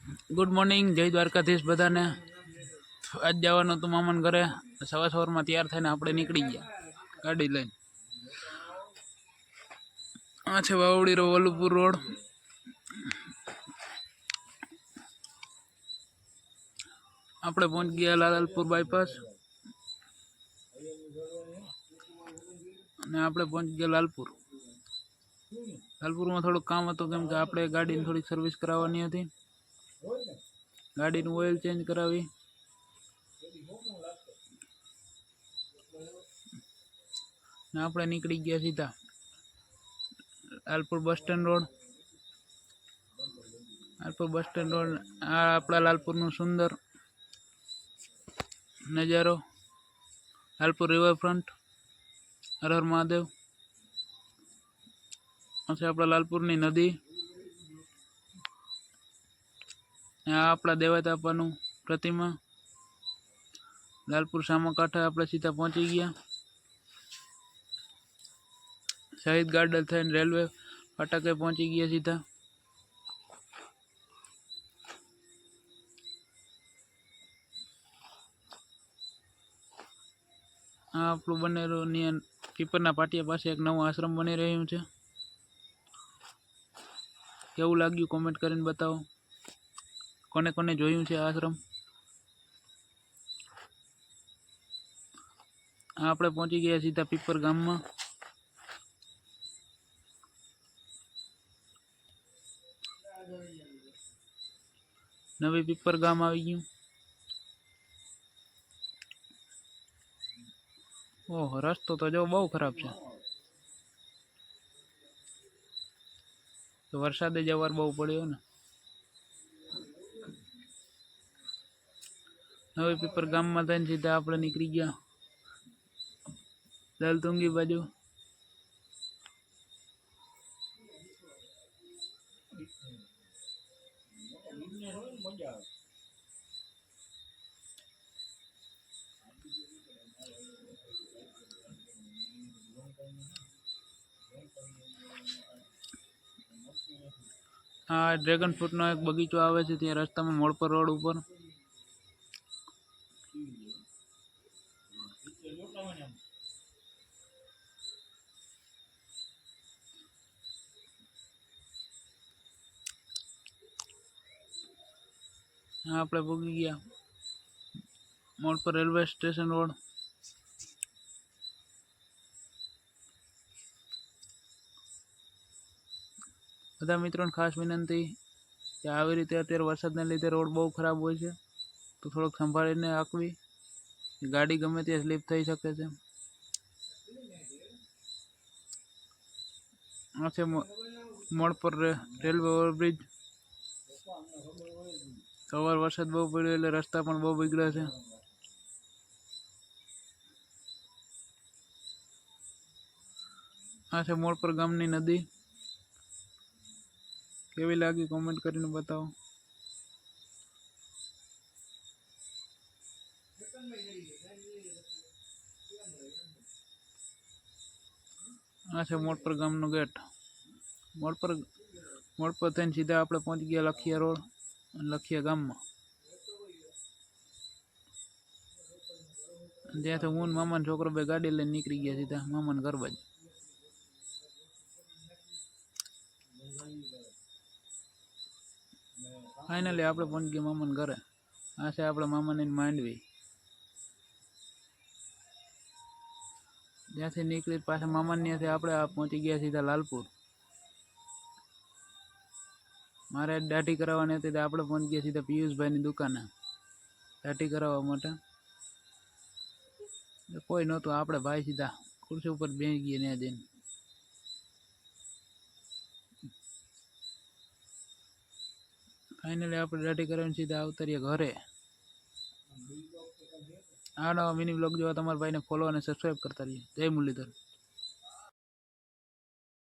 Good morning, जय द्वारकाधीश बधाने। आज जवानुं तो मामाने घरे। सवार सवारमां तैयार थईने आपणे નીકળી ગયા गाड़ी लईने। आ छे वावड़ी रो वल्लभपुर रोड। આપણે પહોંચ ગયા લાલપુર બાયપાસ અને આપણે પહોંચ ગયા લાલપુર। લાલપુરમાં થોડું કામ હતું કેમ કે આપણે ગાડીની થોડીક સર્વિસ કરાવવાની હતી। ગાડીનું ઓઇલ ચેન્જ કરાવી ને આપણે નીકળી ગયા સીધા Lalpur bus stand road. Lalpur bus stand road आ अपना लालपुर सुंदर नजारो। लालपुर रिवरफ्रंट, हर हर महादेव। अच्छा अपना लालपुर नदी, अपना देवाता प्रतिमा। लालपुर सामा कांठे अपने सीधा पहुंची गया। शहीद गार्डन थईने रेलवे फाटके पहुंची गया सीधा। આપણું બનેલું પીપરના પાટિયા પાસે એક નવો આશ્રમ બની રહ્યું છે। કેવું લાગ્યું કોમેન્ટ કરીને બતાવો। કોને કોને જોયું છે આશ્રમ। આપણે પહોંચી ગયા સીધા પીપર ગામમાં। નવી પીપર ગામ આવી ગયું। ओह रस्तो तो जो बहु खराब है। तो वरसादे जवार बहु पड़्यो ने। नवी पीपर गाम में थईने सीधा आपणे निकली गया दलतुंगी बाजू। हाँ ड्रेगन फ्रूट नो एक बगीचो आवे छे त्यां रस्ता में मोड़ पर रोड ऊपर। हाँ आपणे भोगी गया मोड़ पर रेलवे स्टेशन रोड। બધા મિત્રોને ખાસ વિનંતી કે આવી રીતે અત્યારે વરસાદને લીધે રોડ બહુ ખરાબ હોય છે તો થોડોક સંભાળીને આંકવી। ગાડી ગમે ત્યાં સ્લીપ થઈ શકે છે। આ છે મોડ પર રેલવે ઓવરબ્રિજ। સવાર વરસાદ બહુ પડ્યો એટલે રસ્તા પણ બહુ બગડ્યા છે। આ છે મોડ પર ગામની નદી। केवी लागी कमेंट करीने बताओ। आ छे मोड़ पर गामनो गेट। मोड़ पर थईने सीधा आपणे पहुंच गया लखिया रोड लखिया गाम में। त्यां हूँ मामा छोकरो बे गाड़ी लईने निकली गया सीधा मामा घर बाजू। फाइनली आपणे पहुंच गए मामा घरे। आ छे आपणे मामानी मांडवी। ત્યાંથી નીકળી પાછા મામાને ત્યાંથી આપણે પહોંચી ગયા સીધા લાલપુર। મારે દાઢી કરાવવાની હતી તો આપણે પહોંચી ગયા સીધા પિયુષભાઈની દુકાને દાઢી કરાવવા માટે। કોઈ નહોતું, આપણે ભાઈ સીધા ખુરશી ઉપર બેસી ગયા ત્યાં જઈને। फाइनली आप दाढ़ी करावीने सीधा अवतर्या घरे। आ नवा मिनी ब्लॉग जो तमारा भाई ने फॉलो और सब्सक्राइब करता रहिए। जय मुरलीधर।